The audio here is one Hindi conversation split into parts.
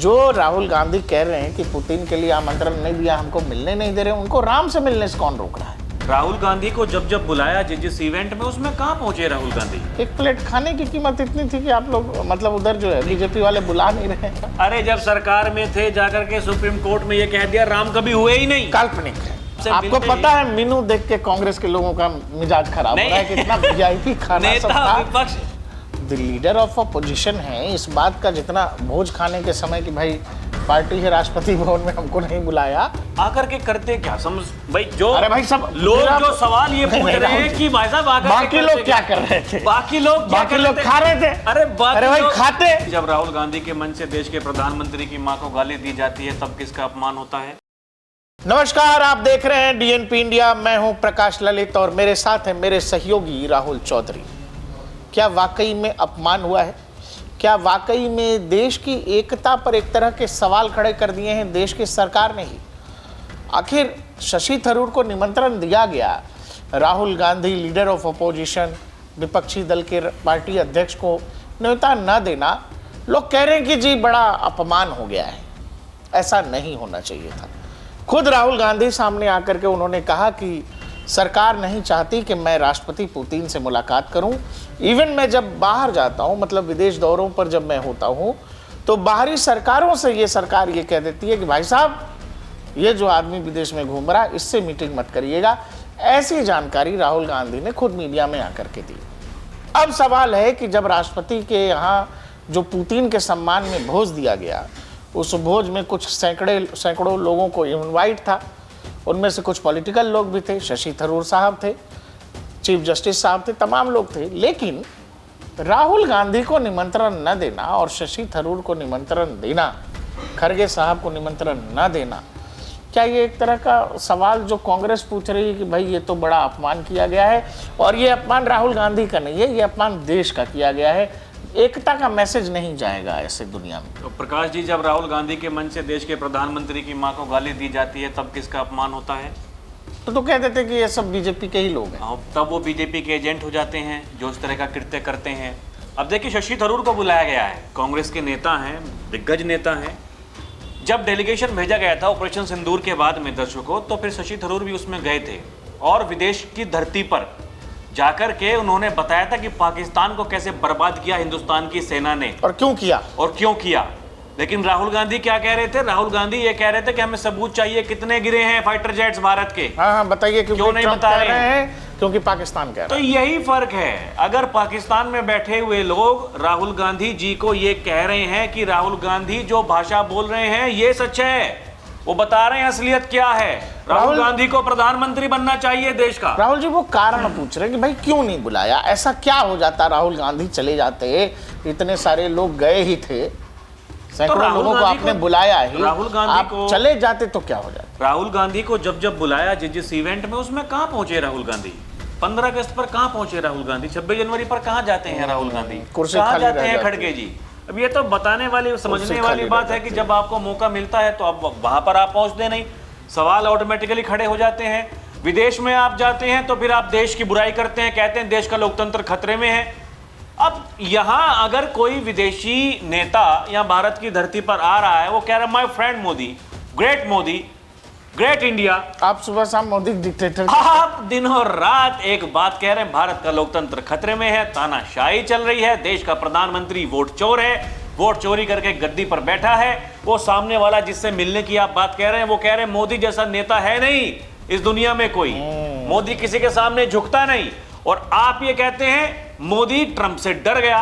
जो राहुल गांधी कह रहे हैं कि पुतिन के लिए आमंत्रण नहीं दिया, हमको मिलने नहीं दे रहे, उनको राम से मिलने से कौन रोक रहा है? राहुल गांधी को जब जब बुलाया जिस इवेंट में, उसमें कहाँ पहुंचे राहुल गांधी? एक प्लेट खाने की कीमत इतनी थी कि आप लोग मतलब उधर जो है बीजेपी वाले बुला नहीं रहे। अरे जब सरकार में थे जाकर के सुप्रीम कोर्ट में ये कह दिया राम कभी हुए ही नहीं। काल्पनिक है। आपको पता है मीनू देख के कांग्रेस के लोगों का मिजाज खराब हो रहा है, कितना वीआईपी खाना सब था। विपक्ष द लीडर ऑफ अपोजिशन है, इस बात का जितना भोज खाने के समय कि भाई पार्टी है राष्ट्रपति भवन में हमको नहीं बुलाया, आकर के करते क्या समझ भाई? जो अरे भाई सब लोग जो सवाल ये पूछ रहे हैं कि भाई साहब आकर बाकी लोग क्या कर रहे थे? बाकी लोग खा रहे थे। अरे भाई खाते। जब राहुल गांधी के मंच से देश के प्रधानमंत्री की मां को गाली दी जाती है तब किसका अपमान होता है? नमस्कार, आप देख रहे हैं डीएनपी इंडिया। मैं हूं प्रकाश ललित और मेरे साथ है मेरे सहयोगी राहुल चौधरी। क्या वाकई में अपमान हुआ है? क्या वाकई में देश की एकता पर एक तरह के सवाल खड़े कर दिए हैं देश की सरकार ने ही? आखिर शशि थरूर को निमंत्रण दिया गया, Rahul Gandhi leader of opposition विपक्षी दल के पार्टी अध्यक्ष को न्योता न देना, लोग कह रहे हैं कि जी बड़ा अपमान हो गया है। ऐसा नहीं होना चाहिए था। खुद राहुल गांधी सामने आकर के उन्होंने कहा कि सरकार नहीं चाहती कि मैं राष्ट्रपति पुतिन से मुलाकात करूं। इवन मैं जब बाहर जाता हूं, मतलब विदेश दौरों पर जब मैं होता हूं, तो बाहरी सरकारों से ये सरकार ये कह देती है कि भाई साहब ये जो आदमी विदेश में घूम रहा है इससे मीटिंग मत करिएगा। ऐसी जानकारी राहुल गांधी ने खुद मीडिया में आकर के दी। अब सवाल है कि जब राष्ट्रपति के यहाँ जो पुतिन के सम्मान में भोज दिया गया, उस भोज में कुछ सैकड़ों लोगों को इनवाइट था। उनमें से कुछ पॉलिटिकल लोग भी थे, शशि थरूर साहब थे, चीफ जस्टिस साहब थे, तमाम लोग थे। लेकिन राहुल गांधी को निमंत्रण न देना और शशि थरूर को निमंत्रण देना, खरगे साहब को निमंत्रण न देना, क्या ये एक तरह का सवाल जो कांग्रेस पूछ रही है कि भाई ये तो बड़ा अपमान किया गया है? और ये अपमान राहुल गांधी का नहीं है, ये अपमान देश का किया गया है। एकता का मैसेज नहीं जाएगा ऐसे दुनिया में। तो प्रकाश जी, जब राहुल गांधी के मंच से देश के प्रधानमंत्री की मां को गाली दी जाती है तब किसका अपमान होता है? तो कह देते कि ये सब बीजेपी के ही लोग हैं। तब वो बीजेपी के एजेंट हो जाते हैं जो इस तरह का कृत्य करते हैं। अब देखिए, शशि थरूर को बुलाया गया है, कांग्रेस के नेता हैं, दिग्गज नेता हैं। जब डेलीगेशन भेजा गया था ऑपरेशन सिंदूर के बाद में दर्शकों, तो फिर शशि थरूर भी उसमें गए थे और विदेश की धरती पर जाकर के उन्होंने बताया था कि पाकिस्तान को कैसे बर्बाद किया हिंदुस्तान की सेना ने और क्यों किया। लेकिन राहुल गांधी क्या कह रहे थे? राहुल गांधी ये कह रहे थे कि हमें सबूत चाहिए, कितने गिरे हैं फाइटर जेट्स भारत के। हाँ बताइए, क्यों नहीं बता रहे हैं? क्योंकि पाकिस्तान कह रहा है। तो यही फर्क है। अगर पाकिस्तान में बैठे हुए लोग राहुल गांधी जी को ये कह रहे हैं कि राहुल गांधी जो भाषा बोल रहे हैं ये सच है, वो बता रहे हैं असलियत क्या है, राहुल गांधी को प्रधानमंत्री बनना चाहिए देश का। राहुल जी वो कारण पूछ रहे हैं कि भाई क्यों नहीं बुलाया, ऐसा क्या हो जाता? राहुल गांधी चले जाते, इतने सारे लोग गए ही थे, सैकड़ों लोगों को आपने बुलाया ही, राहुल गांधी को चले जाते तो क्या हो जाता? राहुल गांधी को जब जब बुलाया जिस इवेंट में, उसमें कहाँ पहुंचे राहुल गांधी? 15 अगस्त पर कहाँ पहुंचे राहुल गांधी? 26 जनवरी पर कहाँ जाते हैं राहुल गांधी? कहाँ जाते हैं खड़गे जी? अब ये तो बताने वाली, समझने वाली बात है कि जब आपको मौका मिलता है तो अब वहां पर आप पहुंचते नहीं, सवाल ऑटोमेटिकली खड़े हो जाते हैं। विदेश में आप जाते हैं तो फिर आप देश की बुराई करते हैं, कहते हैं देश का लोकतंत्र खतरे में है। अब यहां अगर कोई विदेशी नेता या भारत की धरती पर आ रहा है, वो कह रहा है my friend Modi, great India. आप सुबह शाम मोदी डिक्टेटर, आप दिनों रात एक बात कह रहे हैं, भारत का लोकतंत्र खतरे में है, तानाशाही चल रही है, देश का प्रधानमंत्री वोट चोर है, वोट चोरी करके गद्दी पर बैठा है। वो सामने वाला जिससे मिलने की आप बात कह रहे हैं, वो कह रहे हैं मोदी जैसा नेता है नहीं इस दुनिया में कोई, मोदी किसी के सामने झुकता नहीं। और आप ये कहते हैं मोदी ट्रंप से डर गया।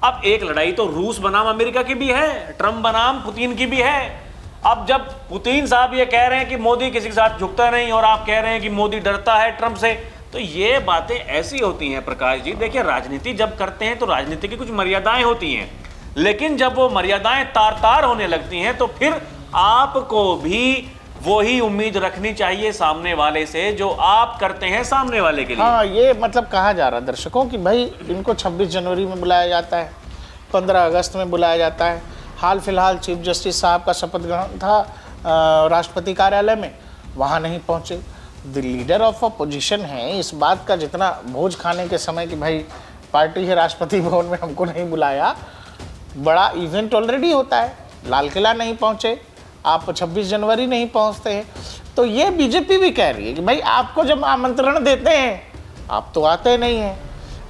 अब एक लड़ाई तो रूस बनाम अमेरिका की भी है, ट्रंप बनाम पुतिन की भी है। अब जब पुतिन साहब ये कह रहे हैं कि मोदी किसी के साथ झुकता नहीं और आप कह रहे हैं कि मोदी डरता है ट्रंप से, तो ये बातें ऐसी होती हैं प्रकाश जी। देखिए, राजनीति जब करते हैं तो राजनीति की कुछ मर्यादाएं होती हैं, लेकिन जब वो मर्यादाएं तार तार होने लगती हैं तो फिर आपको भी वही उम्मीद रखनी चाहिए सामने वाले से जो आप करते हैं सामने वाले के लिए। हाँ, ये मतलब कहा जा रहा है दर्शकों कि भाई इनको 26 जनवरी में बुलाया जाता है, 15 अगस्त में बुलाया जाता है। हाल फिलहाल चीफ जस्टिस साहब का शपथ ग्रहण था राष्ट्रपति कार्यालय में, वहाँ नहीं पहुँचे। द लीडर ऑफ अपोजिशन है, इस बात का जितना भोज खाने के समय कि भाई पार्टी है राष्ट्रपति भवन में हमको नहीं बुलाया, बड़ा इवेंट ऑलरेडी होता है। लाल किला नहीं पहुंचे, आप 26 जनवरी नहीं पहुंचते हैं। तो ये बीजेपी भी कह रही है कि भाई आपको जब आमंत्रण देते हैं आप तो आते नहीं हैं।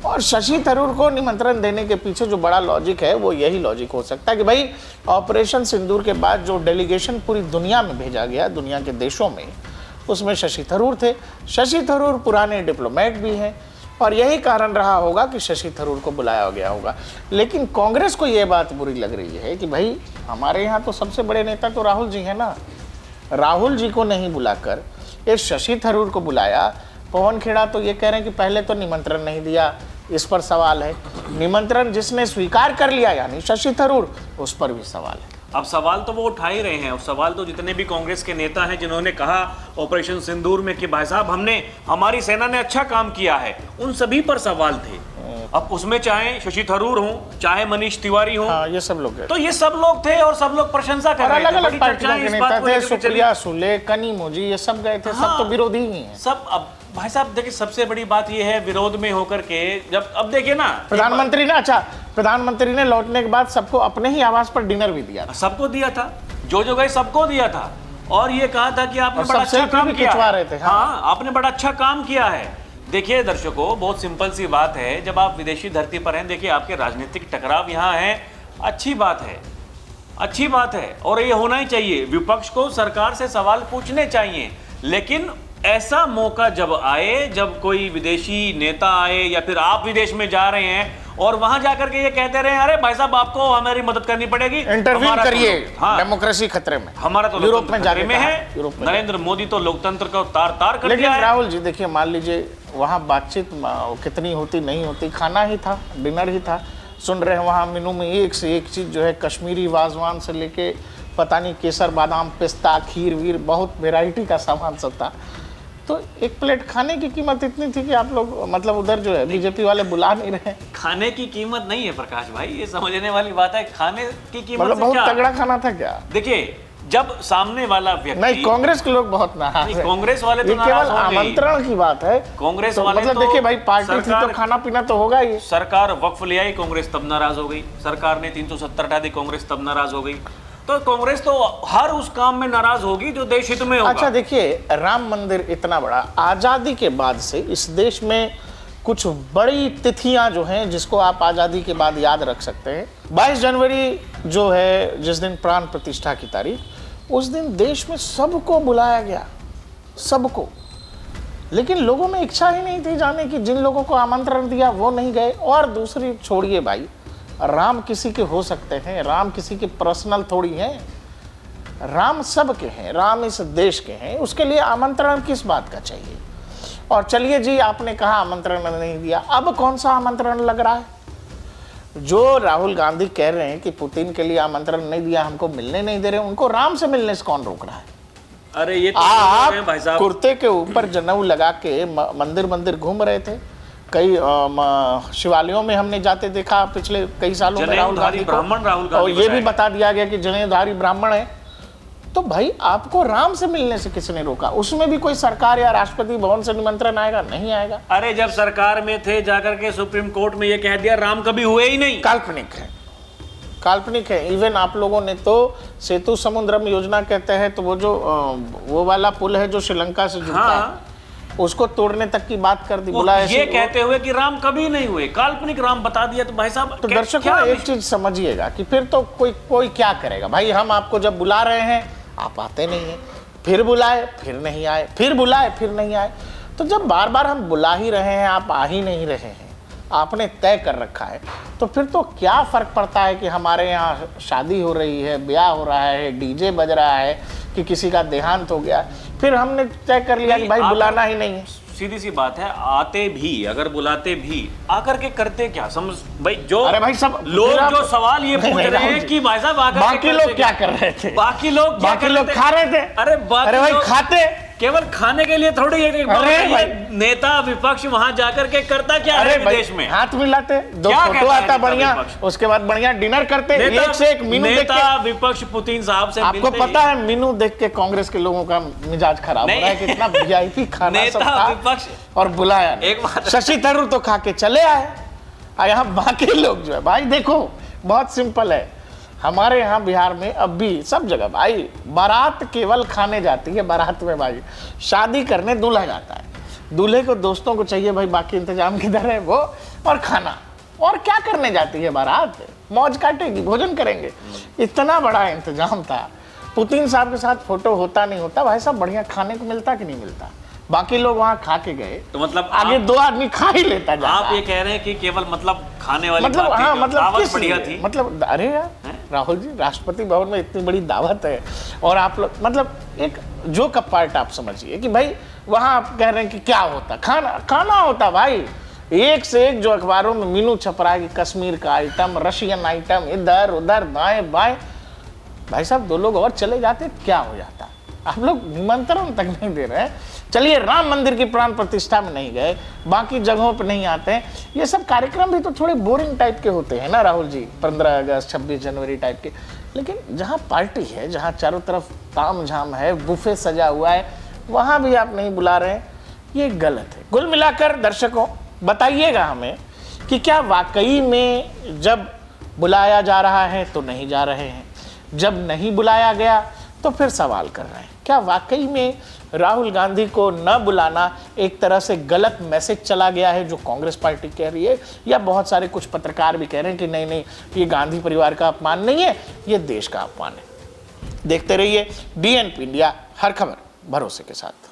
और शशि थरूर को निमंत्रण देने के पीछे जो बड़ा लॉजिक है वो यही लॉजिक हो सकता है कि भाई ऑपरेशन सिंदूर के बाद जो डेलीगेशन पूरी दुनिया में भेजा गया, दुनिया के देशों में, उसमें शशि थरूर थे। शशि थरूर पुराने डिप्लोमेट भी हैं और यही कारण रहा होगा कि शशि थरूर को बुलाया गया होगा। लेकिन कांग्रेस को ये बात बुरी लग रही है कि भाई हमारे यहाँ तो सबसे बड़े नेता तो राहुल जी हैं ना, राहुल जी को नहीं बुलाकर ये शशि थरूर को बुलाया। पवन खेड़ा तो ये कह रहे हैं कि पहले तो निमंत्रण नहीं दिया, इस पर सवाल है। निमंत्रण जिसने स्वीकार कर लिया यानी शशि थरूर, उस पर भी सवाल है। अब सवाल तो वो उठा ही रहे हैं, और सवाल तो जितने भी कांग्रेस के नेता हैं जिन्होंने कहा ऑपरेशन सिंदूर में कि भाई साहब हमारी सेना ने अच्छा काम किया है, उन सभी पर सवाल थे। अब उसमें चाहे शशि थरूर हो, चाहे मनीष तिवारी हो, हाँ, ये सब लोग गए। तो ये सब लोग थे और सब लोग प्रशंसा कर रहे थे। अलग अलग पार्टियों के नेता थे, चली। सुप्रिया सुले, कनी मोजी, ये सब गए थे। हाँ, सब तो विरोधी ही हैं। सब। अब भाई साहब देखिए, सबसे बड़ी बात ये है विरोध में होकर के जब अब देखिए ना, प्रधानमंत्री ने लौटने के बाद सबको अपने ही आवास पर डिनर भी दिया था। सबको दिया था, जो गए सबको दिया था, और ये कहा था कि आपने बड़ा अच्छा काम किया है। हाँ, आपने बड़ा अच्छा काम किया है। देखिए दर्शकों, बहुत सिंपल सी बात है, जब आप विदेशी धरती पर हैं, देखिए आपके राजनीतिक टकराव यहाँ है, अच्छी बात है, अच्छी बात है, और ये होना ही चाहिए। विपक्ष को सरकार से सवाल पूछने चाहिए, लेकिन ऐसा मौका जब आए, जब कोई विदेशी नेता आए या फिर आप विदेश में जा रहे हैं और वहां जाकर के ये कहते रहे, अरे भाई साहब आपको हमारी मदद करनी पड़ेगी, इंटरव्यू करिए, हाँ, डेमोक्रेसी खतरे में, हमारा तो यूरोप में जाके में है। नरेंद्र मोदी तो लोकतंत्र को तार तार कर दिया है। राहुल जी देखिए, मान लीजिए वहाँ बातचीत कितनी होती नहीं होती, खाना ही था, डिनर ही था। सुन रहे हैं वहाँ मेनू में एक से एक चीज़ जो है, कश्मीरी वाजवान से लेके पता नहीं केसर बादाम पिस्ता खीर वीर, बहुत वेराइटी का सामान सब था। तो एक प्लेट खाने की कीमत इतनी थी कि आप लोग मतलब उधर जो है बीजेपी वाले बुला नहीं रहे। खाने की कीमत नहीं है प्रकाश भाई, ये समझने वाली बात है। खाने की कीमत मतलब बहुत तगड़ा खाना था क्या? देखिए, जब सामने वाला व्यक्ति, नहीं, कांग्रेस के लोग बहुत नाराज हैं। कांग्रेस वाले तो केवल आमंत्रण की बात है। कांग्रेस तो वाले मतलब देखिए भाई, पार्टी थी तो खाना पीना तो होगा ही। सरकार वक्फ ले आई, कांग्रेस तब नाराज हो गई। सरकार ने 370 हटा दी, कांग्रेस तब नाराज हो गई। तो कांग्रेस तो हर उस काम में नाराज होगी जो देश हित में होगा। अच्छा देखिए, राम मंदिर इतना बड़ा, आजादी के बाद से इस देश में कुछ बड़ी तिथियां जो हैं जिसको आप आजादी के बाद याद रख सकते हैं। 22 जनवरी जो है, जिस दिन प्राण प्रतिष्ठा की तारीख, उस दिन देश में सबको बुलाया गया, सबको। लेकिन लोगों में इच्छा ही नहीं थी जाने की, जिन लोगों को आमंत्रण दिया वो नहीं गए। और दूसरी छोड़िए भाई, राम किसी के हो सकते हैं, राम किसी के पर्सनल थोड़ी हैं, राम सबके हैं, राम इस देश के हैं, उसके लिए आमंत्रण किस बात का चाहिए? और चलिए जी, आपने कहा आमंत्रण नहीं दिया, अब कौन सा आमंत्रण लग रहा है? जो राहुल गांधी कह रहे हैं कि पुतिन के लिए आमंत्रण नहीं दिया, हमको मिलने नहीं दे रहे, उनको राम से मिलने से कौन रोक रहा है? अरे ये तो आप भाई साहब कुर्ते के ऊपर जनेऊ लगा के मंदिर मंदिर घूम रहे थे। कई शिवालयों में हमने जाते देखा पिछले कई सालों में राहुल गांधी को, और ये भी बता दिया गया कि जनेऊधारी ब्राह्मण है। तो भाई आपको राम से मिलने से किसने रोका? उसमें भी कोई सरकार या राष्ट्रपति भवन से निमंत्रण आएगा? नहीं आएगा। अरे जब सरकार में थे, जाकर के सुप्रीम कोर्ट में ये कह दिया राम कभी हुए ही नहीं। काल्पनिक है, काल्पनिक है। इवन आप लोगों ने तो सेतु समुद्रम योजना कहते हैं, तो वो जो वो वाला पुल है जो श्रीलंका से जुड़ता है, उसको तोड़ने तक की बात कर दी। बोला ये कहते हुए कि राम कभी नहीं हुए, काल्पनिक राम बता दिया। तो भाई साहब, तो दर्शकों एक चीज समझिएगा कि फिर तो कोई क्या करेगा भाई? हम आपको जब बुला रहे हैं आप आते नहीं हैं, फिर बुलाए फिर नहीं आए, फिर बुलाए फिर नहीं आए। तो जब बार बार हम बुला ही रहे हैं, आप आ ही नहीं रहे हैं, आपने तय कर रखा है, तो फिर तो क्या फर्क पड़ता है कि हमारे यहाँ शादी हो रही है, ब्याह हो रहा है, डीजे बज रहा है, कि किसी का देहांत हो गया, फिर हमने तय कर लिया कि भाई बुलाना ही नहीं है। सीधी सी बात है, आते भी, अगर बुलाते भी, आकर के करते क्या? समझ भाई, जो अरे भाई सब लोग जो सवाल ये पूछ रहे हैं कि भाई साहब आकर बाकी लोग क्या कर रहे थे? बाकी लोग खा रहे थे। अरे भाई खाते केवल खाने के लिए थोड़ी एक नेता विपक्ष वहां जाकर के करता क्या है विदेश में? हाथ मिलाते, दो फोटो आता बढ़िया, उसके बाद बढ़िया डिनर करते, एक से एक मेनू देख के। विपक्ष पुतिन साहब से आपको पता है मेनू देख के कांग्रेस के लोगों का मिजाज खराब हो रहा है, कितना वीआईपी खाना सब था और बुलाया। शशि थरूर तो खा के चले आए, और यहाँ बाकी लोग जो है भाई देखो बहुत सिंपल है, हमारे यहाँ बिहार में अब भी सब जगह भाई बारात केवल खाने जाती है, बारात में भाई शादी करने दूल्हा जाता है, दूल्हे को दोस्तों को चाहिए भाई बाकी इंतजाम किधर है वो, और खाना, और क्या करने जाती है बारात, मौज काटेगी, भोजन करेंगे। इतना बड़ा इंतजाम था। पुतिन साहब के साथ फोटो होता नहीं होता भाई साहब, बढ़िया खाने को मिलता कि नहीं मिलता, बाकी लोग वहां खा के गए तो मतलब आगे दो आदमी खा ही लेता जाता। आप ये कह रहे हैं कि केवल मतलब खाने वाली मतलब बात थी, हाँ जो मतलब दावत किस बढ़िया लिए? थी। मतलब अरे यार राहुल जी, राष्ट्रपति भवन में इतनी बड़ी दावत है और आप लोग मतलब एक जो का पार्ट आप समझिए कि भाई वहां आप कह रहे हैं कि क्या होता, खाना खाना होता भाई, एक से एक जो अखबारों में मीनू छप रहा है कि कश्मीर का आइटम, रशियन आइटम, इधर उधर दाएं बाएं। भाई साहब 2 लोग और चले जाते क्या हो जाता, आप लोग निमंत्रण तक नहीं दे रहे हैं। चलिए राम मंदिर की प्राण प्रतिष्ठा में नहीं गए, बाकी जगहों पर नहीं आते हैं, ये सब कार्यक्रम भी तो थोड़े बोरिंग टाइप के होते हैं ना राहुल जी, 15 अगस्त 26 जनवरी टाइप के। लेकिन जहाँ पार्टी है, जहाँ चारों तरफ ताम झाम है, बुफे सजा हुआ है, वहाँ भी आप नहीं बुला रहे हैं, ये गलत है। कुल मिलाकर दर्शकों बताइएगा हमें कि क्या वाकई में जब बुलाया जा रहा है तो नहीं जा रहे हैं, जब नहीं बुलाया गया तो फिर सवाल कर रहे हैं, क्या वाकई में राहुल गांधी को न बुलाना एक तरह से गलत मैसेज चला गया है जो कांग्रेस पार्टी कह रही है, या बहुत सारे कुछ पत्रकार भी कह रहे हैं कि नहीं नहीं ये गांधी परिवार का अपमान नहीं है, ये देश का अपमान है। देखते रहिए DNP इंडिया, हर खबर भरोसे के साथ।